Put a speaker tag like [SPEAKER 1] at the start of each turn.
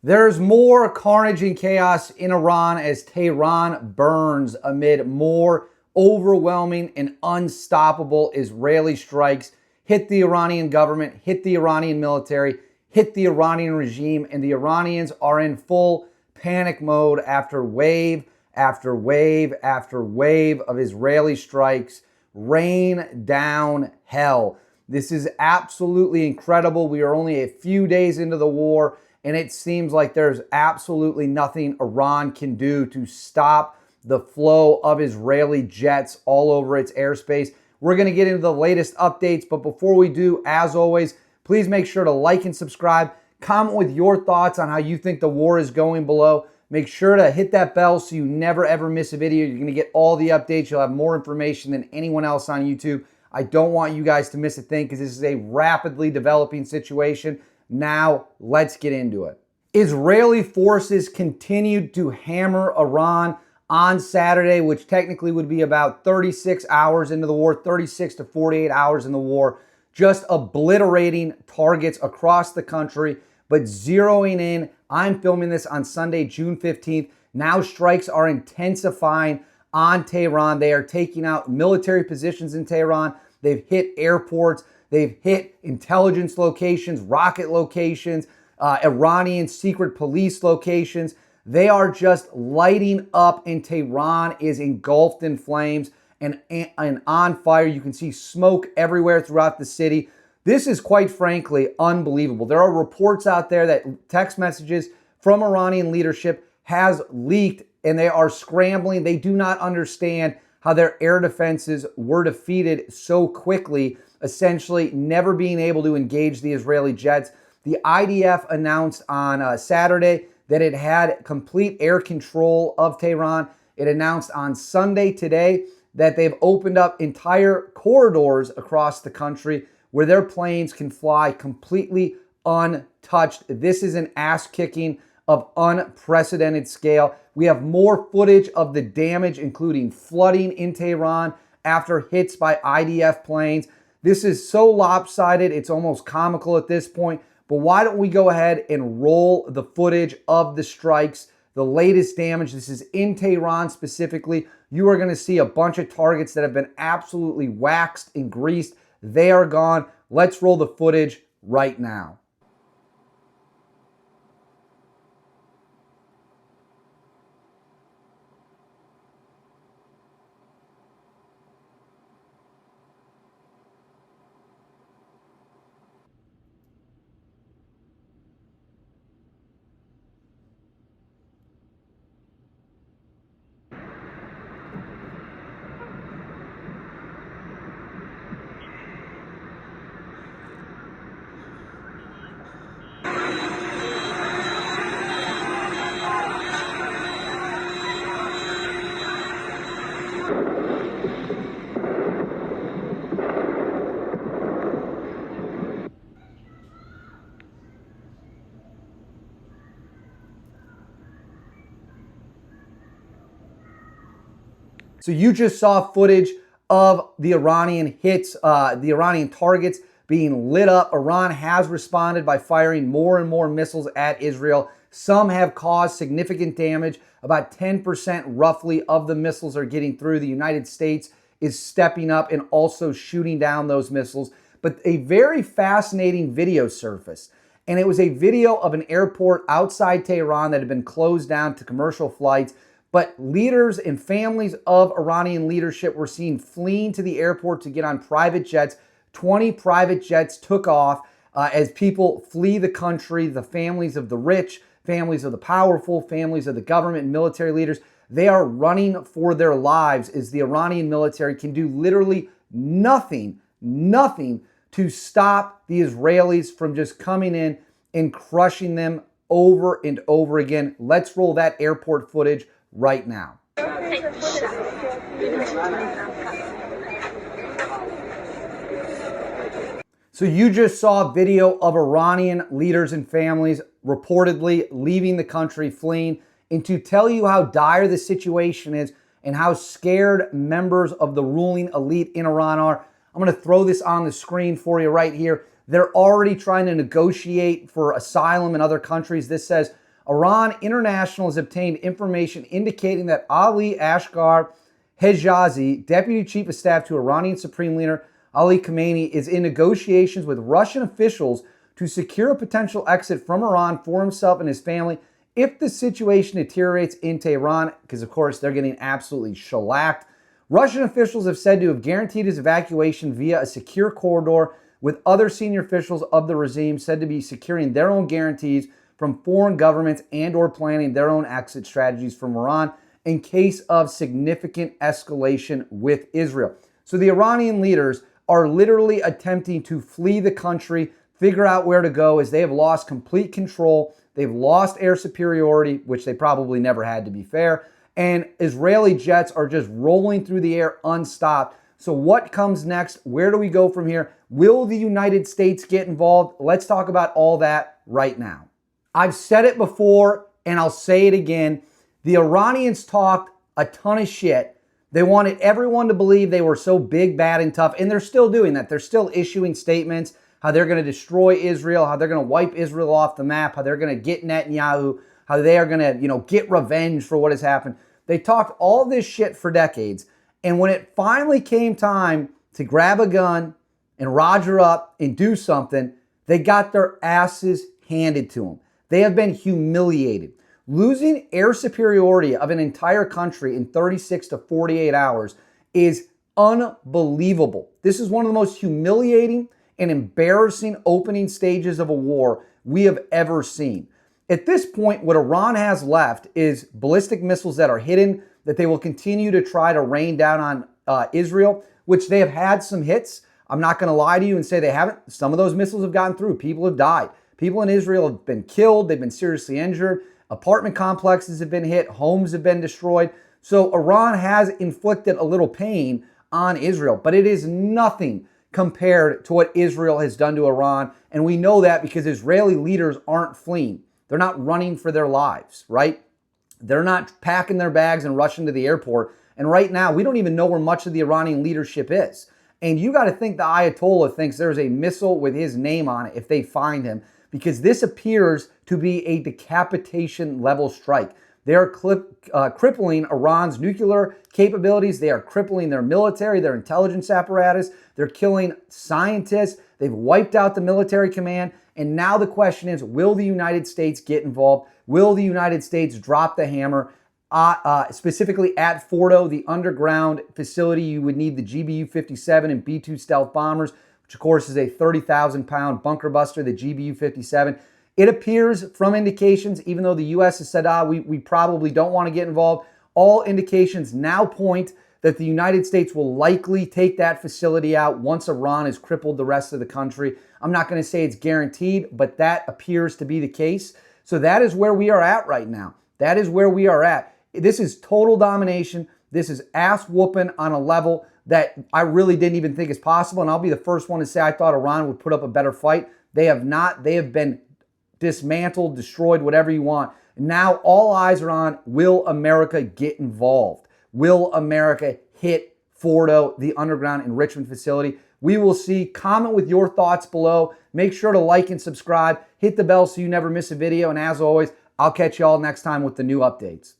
[SPEAKER 1] There's more carnage and chaos in Iran as Tehran burns amid more overwhelming and unstoppable Israeli strikes hit the Iranian government, hit the Iranian military, hit the Iranian regime, and the Iranians are in full panic mode after wave after wave after wave of Israeli strikes rain down hell. This is absolutely incredible. We are only a few days into the war, and it seems like there's absolutely nothing Iran can do to stop the flow of Israeli jets all over its airspace. We're going to get into the latest updates, but before we do, as always, please make sure to like and subscribe. Comment with your thoughts on how you think the war is going below. Make sure to hit that bell so you never ever miss a video. You're going to get all the updates. You'll have more information than anyone else on YouTube. I don't want you guys to miss a thing because this is a rapidly developing situation. Now, let's get into it. Israeli forces continued to hammer Iran on Saturday, which technically would be about 36 hours into the war, 36 to 48 hours in the war, just obliterating targets across the country, but zeroing in. I'm filming this on Sunday, June 15th. Now strikes are intensifying on Tehran. They are taking out military positions in Tehran. They've hit airports. They've hit intelligence locations, rocket locations, Iranian secret police locations. They are just lighting up, and Tehran is engulfed in flames and on fire. You can see smoke everywhere throughout the city. This is quite frankly unbelievable. There are reports out there that text messages from Iranian leadership has leaked, and they are scrambling. They do not understand how their air defenses were defeated so quickly, essentially never being able to engage the Israeli jets. The IDF announced on Saturday that it had complete air control of Tehran. It announced on Sunday today that they've opened up entire corridors across the country where their planes can fly completely untouched. This is an ass-kicking of unprecedented scale. We have more footage of the damage, including flooding in Tehran after hits by IDF planes. This is so lopsided, it's almost comical at this point. But why don't we go ahead and roll the footage of the strikes, the latest damage. This is in Tehran specifically. You are going to see a bunch of targets that have been absolutely waxed and greased. They are gone. Let's roll the footage right now. So you just saw footage of the Iranian hits, the Iranian targets being lit up. Iran has responded by firing more and more missiles at Israel. Some have caused significant damage. About 10% roughly of the missiles are getting through. The United States is stepping up and also shooting down those missiles. But a very fascinating video surfaced. And it was a video of an airport outside Tehran that had been closed down to commercial flights. But leaders and families of Iranian leadership were seen fleeing to the airport to get on private jets. 20 private jets took off as people flee the country. The families of the rich, families of the powerful, families of the government and military leaders, they are running for their lives as the Iranian military can do literally nothing to stop the Israelis from just coming in and crushing them over and over again. Let's roll that airport footage right now. So you just saw a video of Iranian leaders and families reportedly leaving the country, fleeing. And to tell you how dire the situation is and how scared members of the ruling elite in Iran are, I'm going to throw this on the screen for you right here. They're already trying to negotiate for asylum in other countries. This says Iran International has obtained information indicating that Ali Ashgar Hejazi, Deputy Chief of Staff to Iranian Supreme Leader Ali Khamenei, is in negotiations with Russian officials to secure a potential exit from Iran for himself and his family if the situation deteriorates in Tehran, because of course they're getting absolutely shellacked. Russian officials have said to have guaranteed his evacuation via a secure corridor, with other senior officials of the regime said to be securing their own guarantees from foreign governments and or planning their own exit strategies from Iran in case of significant escalation with Israel. So the Iranian leaders are literally attempting to flee the country, figure out where to go, as they have lost complete control. They've lost air superiority, which they probably never had, to be fair. And Israeli jets are just rolling through the air unstopped. So what comes next? Where do we go from here? Will the United States get involved? Let's talk about all that right now. I've said it before and I'll say it again. The Iranians talked a ton of shit. They wanted everyone to believe they were so big, bad, and tough, and they're still doing that. They're still issuing statements, how they're going to destroy Israel, how they're going to wipe Israel off the map, how they're going to get Netanyahu, how they are going to, get revenge for what has happened. They talked all this shit for decades, and when it finally came time to grab a gun and Roger up and do something, they got their asses handed to them. They have been humiliated. Losing air superiority of an entire country in 36 to 48 hours is unbelievable. This is one of the most humiliating and embarrassing opening stages of a war we have ever seen. At this point, what Iran has left is ballistic missiles that are hidden, that they will continue to try to rain down on Israel, which they have had some hits. I'm not going to lie to you and say they haven't. Some of those missiles have gotten through. People have died. People in Israel have been killed. They've been seriously injured. Apartment complexes have been hit. Homes have been destroyed. So Iran has inflicted a little pain on Israel, but it is nothing compared to what Israel has done to Iran. And we know that because Israeli leaders aren't fleeing. They're not running for their lives, right? They're not packing their bags and rushing to the airport. And right now, we don't even know where much of the Iranian leadership is. And you got to think the Ayatollah thinks there's a missile with his name on it if they find him, because this appears to be a decapitation level strike. They are crippling Iran's nuclear capabilities. They are crippling their military, their intelligence apparatus. They're killing scientists. They've wiped out the military command. And now the question is, will the United States get involved? Will the United States drop the hammer? Specifically at Fordo, the underground facility, you would need the GBU-57 and B-2 stealth bombers, which of course is a 30,000-pound bunker buster, the GBU-57. It appears from indications, even though the U.S. has said, we probably don't want to get involved, all indications now point that the United States will likely take that facility out once Iran has crippled the rest of the country. I'm not going to say it's guaranteed, but that appears to be the case. So that is where we are at right now. That is where we are at. This is total domination. This is ass whooping on a level that I really didn't even think is possible. And I'll be the first one to say I thought Iran would put up a better fight. They have not. They have been dismantled, destroyed, whatever you want. Now all eyes are on, will America get involved? Will America hit Fordo, the underground enrichment facility? We will see. Comment with your thoughts below. Make sure to like and subscribe. Hit the bell so you never miss a video. And as always, I'll catch you all next time with the new updates.